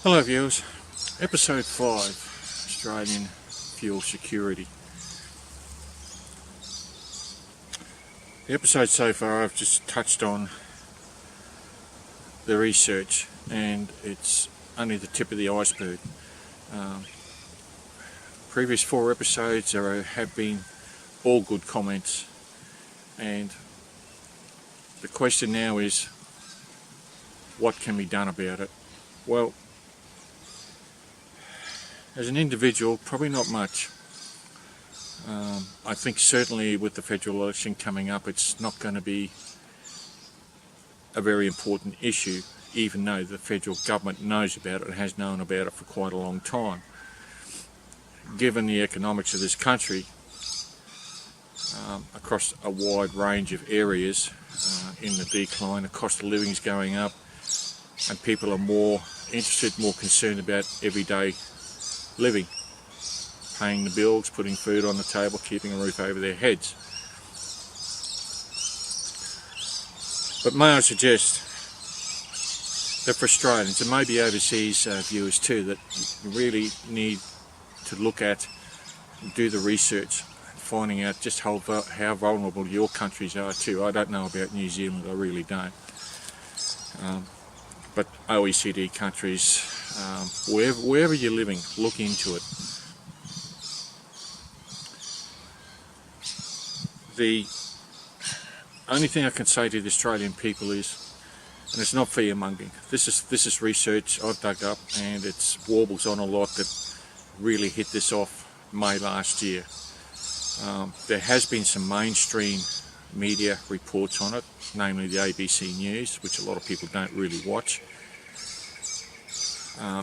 Hello viewers, episode 5, Australian Fuel Security. The episode so far I've just touched on the research and it's only the tip of the iceberg. Previous 4 episodes have been all good comments, and the question now is, what can be done about it? Well, as an individual, probably not much. I think certainly with the federal election coming up, it's not going to be a very important issue, even though the federal government knows about it and has known about it for quite a long time. Given the economics of this country, across a wide range of areas in the decline, the cost of living is going up, and people are more interested, more concerned about everyday living, paying the bills, putting food on the table, keeping a roof over their heads. But may I suggest that for Australians, and maybe overseas viewers too, that you really need to look at and do the research, finding out just how vulnerable your countries are too. I don't know about New Zealand, I really don't. But OECD countries, wherever you're living, look into it. The only thing I can say to the Australian people is, and it's not fear-mongering, this is research I've dug up, and it's warbles on a lot that really hit this off May last year. There has been some mainstream media reports on it, namely the ABC News, which a lot of people don't really watch.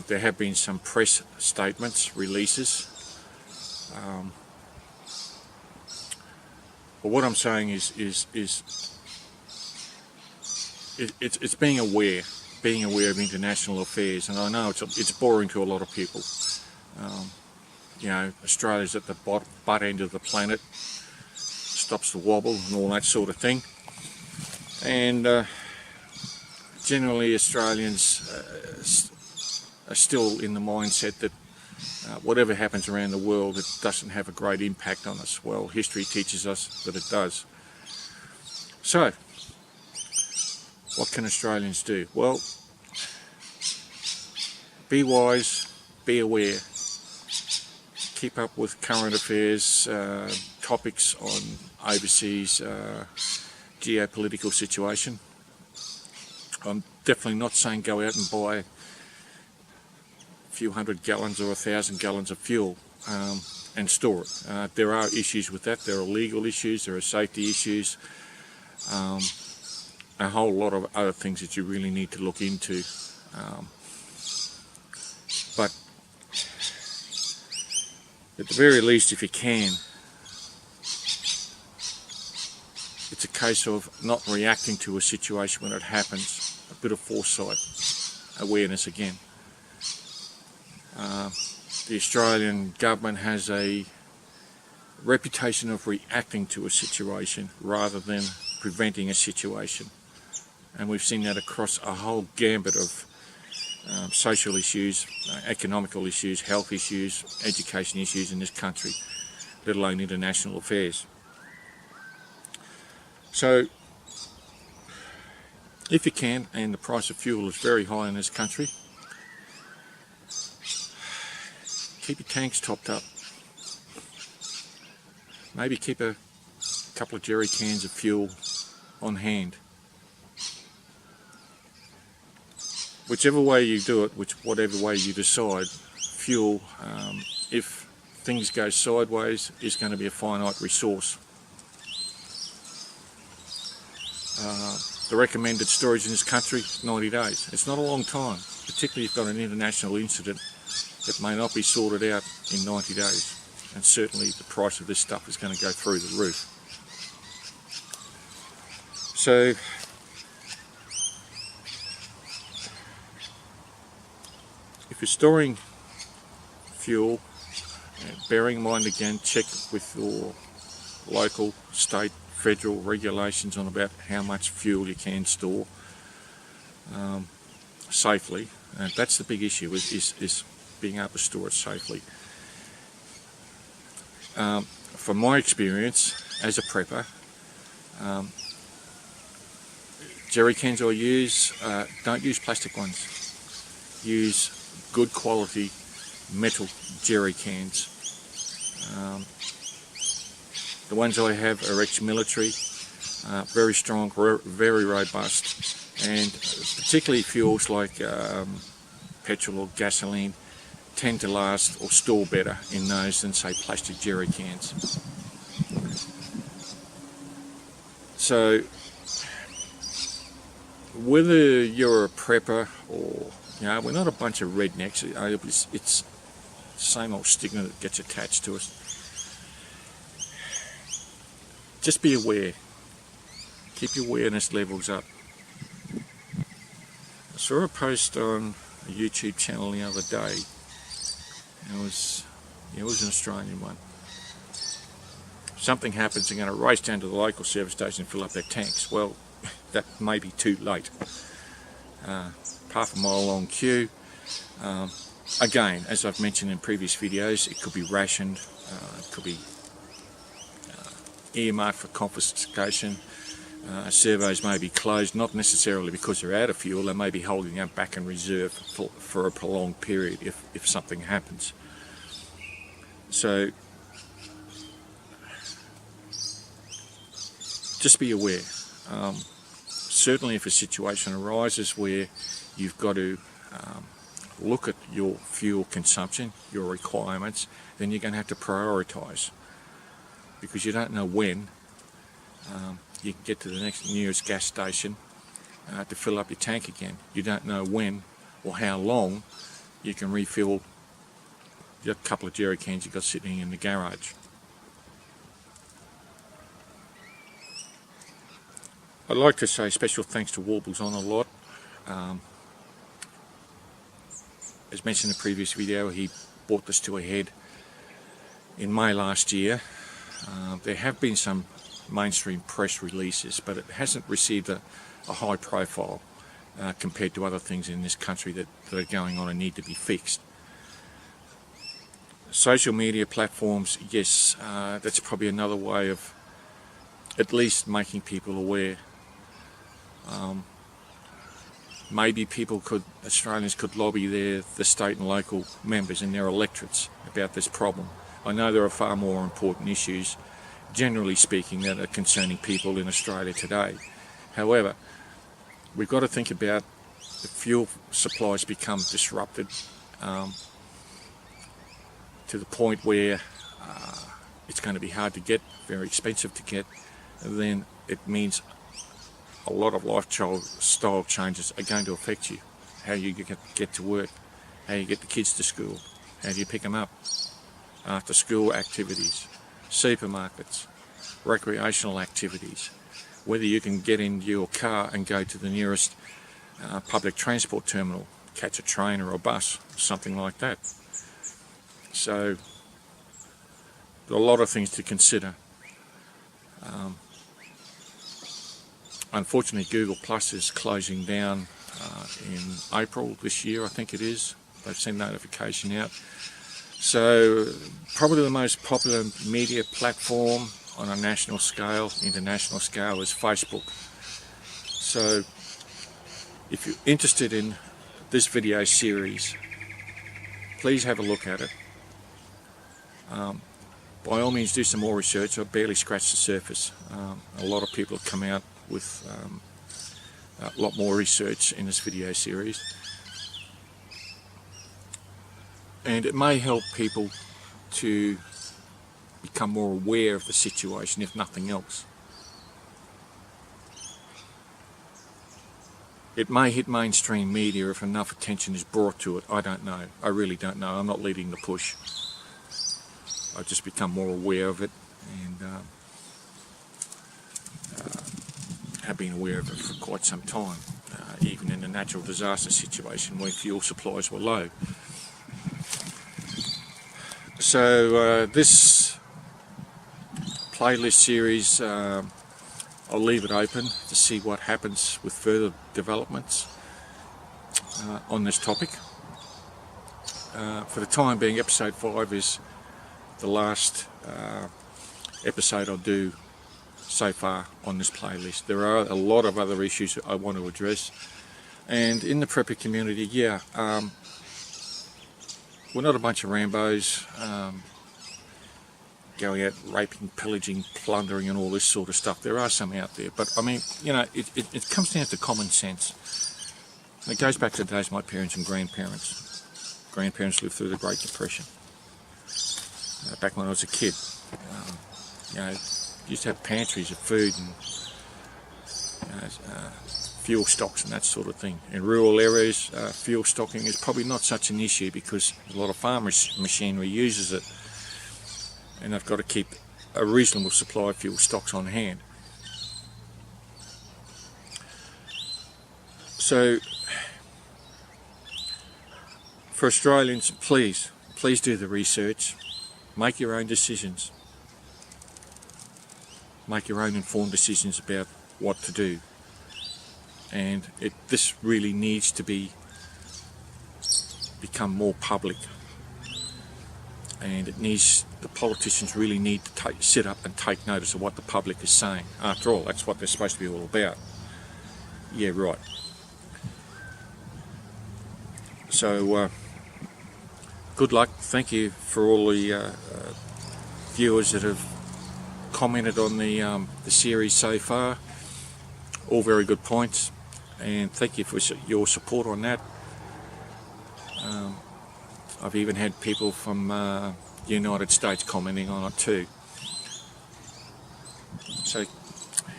There have been some press statements, releases. But what I'm saying is it's being aware of international affairs, and I know it's boring to a lot of people. Australia's at the butt end of the planet, stops the wobble and all that sort of thing, and generally Australians are still in the mindset that whatever happens around the world, it doesn't have a great impact on us. Well, history teaches us that it does. So, what can Australians do? Well, be wise, be aware, keep up with current affairs, topics on overseas geopolitical situation. I'm definitely not saying go out and buy few hundred gallons or 1,000 gallons of fuel and store it. There are issues with that. There are legal issues, there are safety issues, a whole lot of other things that you really need to look into. But at the very least, if you can, it's a case of not reacting to a situation when it happens. A bit of foresight, awareness again. The Australian government has a reputation of reacting to a situation rather than preventing a situation, and we've seen that across a whole gambit of social issues, economical issues, health issues, education issues in this country, let alone international affairs. So if you can, and the price of fuel is very high in this country, keep your tanks topped up. Maybe keep a couple of jerry cans of fuel on hand. Whichever way you do it, whatever way you decide, fuel, if things go sideways, is going to be a finite resource. The recommended storage in this country is 90 days. It's not a long time, particularly if you've got an international incident that may not be sorted out in 90 days, and certainly the price of this stuff is going to go through the roof. So if you're storing fuel, bearing in mind again, check with your local, state, federal regulations on about how much fuel you can store safely. And that's the big issue, is being able to store it safely. From my experience as a prepper, jerry cans I use, don't use plastic ones. Use good quality metal jerry cans. The ones I have are ex-military, very strong, very robust, and particularly fuels like petrol or gasoline tend to last or store better in those than, say, plastic jerry cans. So whether you're a prepper or, we're not a bunch of rednecks. It's the same old stigma that gets attached to us. Just be aware. Keep your awareness levels up. I saw a post on a YouTube channel the other day. It was an Australian one. Something happens, they're going to race down to the local service station and fill up their tanks. Well, that may be too late. Half a mile long queue. Again, as I've mentioned in previous videos, it could be rationed, it could be earmarked for confiscation. Servos may be closed, not necessarily because they're out of fuel. They may be holding them back in reserve for a prolonged period if something happens. So just be aware. Certainly if a situation arises where you've got to look at your fuel consumption, your requirements, then you're going to have to prioritise, because you don't know when you can get to the nearest gas station to fill up your tank again. You don't know when or how long you can refill the couple of jerry cans you've got sitting in the garage. I'd like to say special thanks to Warbles on a lot. As mentioned in the previous video, he brought this to a head in May last year. There have been some mainstream press releases, but it hasn't received a high profile compared to other things in this country that are going on and need to be fixed. Social media platforms, yes, that's probably another way of at least making people aware. Maybe Australians could lobby the state and local members and their electorates about this problem. I know there are far more important issues, generally speaking, that are concerning people in Australia today. However, we've got to think about if fuel supplies become disrupted to the point where it's going to be hard to get, very expensive to get, then it means a lot of lifestyle changes are going to affect you. How you get to work, how you get the kids to school, how do you pick them up, after school activities, supermarkets, recreational activities, whether you can get in your car and go to the nearest public transport terminal, catch a train or a bus, something like that. So there are a lot of things to consider. Unfortunately, Google Plus is closing down in April this year, I think it is. They've sent notification out. So probably the most popular media platform on a national scale, international scale, is Facebook. So if you're interested in this video series, please have a look at it. By all means, do some more research. I've barely scratched the surface. A lot of people have come out with a lot more research in this video series, and it may help people to become more aware of the situation, if nothing else. It may hit mainstream media if enough attention is brought to it. I don't know. I really don't know. I'm not leading the push. I've just become more aware of it, and have been aware of it for quite some time, even in a natural disaster situation where fuel supplies were low. So this playlist series, I'll leave it open to see what happens with further developments. on this topic. For the time being, episode 5 is the last episode I'll do so far on this playlist. There are a lot of other issues that I want to address, and in the prepper community, we're not a bunch of Rambos going out raping, pillaging, plundering and all this sort of stuff. There are some out there, but I mean, you know, it comes down to common sense. And it goes back to the days of my parents and grandparents. Grandparents lived through the Great Depression. Back when I was a kid, you know, used to have pantries of food and fuel stocks and that sort of thing. In rural areas, fuel stocking is probably not such an issue because a lot of farmers' machinery uses it, and they've got to keep a reasonable supply of fuel stocks on hand. So, for Australians, please do the research, make your own decisions, make your own informed decisions about what to do. And this really needs to become more public, and the politicians really need to sit up and take notice of what the public is saying. After all, that's what they're supposed to be all about. Yeah, right. So good luck. Thank you for all the viewers that have commented on the series so far. All very good points, and thank you for your support on that. I've even had people from the United States commenting on it too. So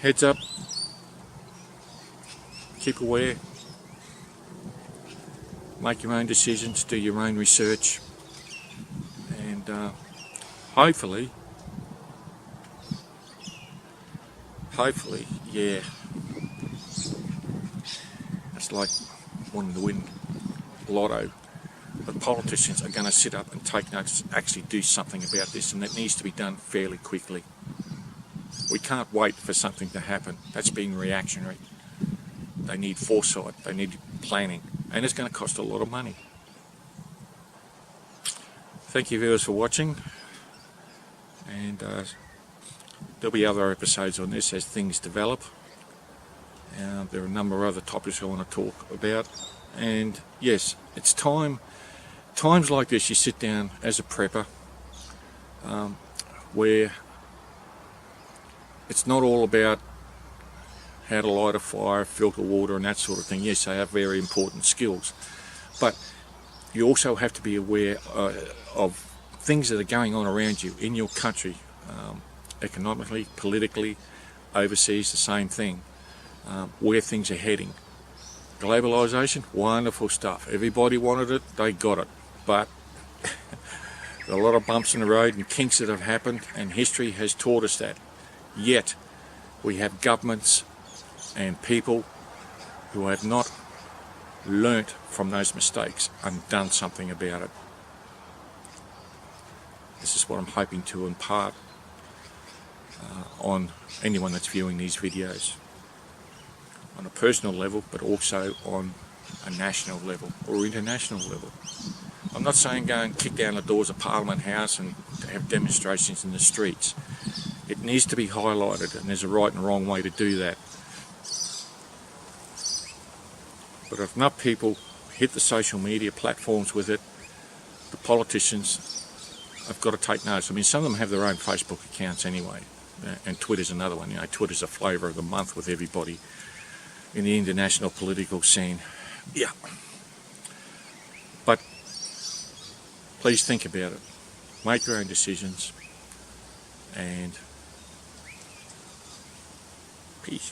heads up, keep aware, make your own decisions, do your own research, and hopefully, yeah, it's like wanting to win lotto. The politicians are going to sit up and take notice, actually do something about this, and it needs to be done fairly quickly. We can't wait for something to happen. That's being reactionary. They need foresight, they need planning, and it's going to cost a lot of money. Thank you viewers for watching, and there'll be other episodes on this as things develop. There are a number of other topics I want to talk about, and yes, it's times like this you sit down as a prepper, where it's not all about how to light a fire, filter water and that sort of thing. Yes, they have very important skills, but you also have to be aware of things that are going on around you in your country, economically, politically, overseas, the same thing, where things are heading. Globalisation, wonderful stuff. Everybody wanted it, they got it. But a lot of bumps in the road and kinks that have happened, and history has taught us that. Yet, we have governments and people who have not learnt from those mistakes and done something about it. This is what I'm hoping to impart on anyone that's viewing these videos, on a personal level, but also on a national level or international level. I'm not saying go and kick down the doors of Parliament House and have demonstrations in the streets. It needs to be highlighted, and there's a right and wrong way to do that. But if enough people hit the social media platforms with it, the politicians have got to take notice. I mean, some of them have their own Facebook accounts anyway, and Twitter's another one. You know, Twitter's a flavour of the month with everybody in the international political scene. Yeah. But please think about it. Make your own decisions, and peace.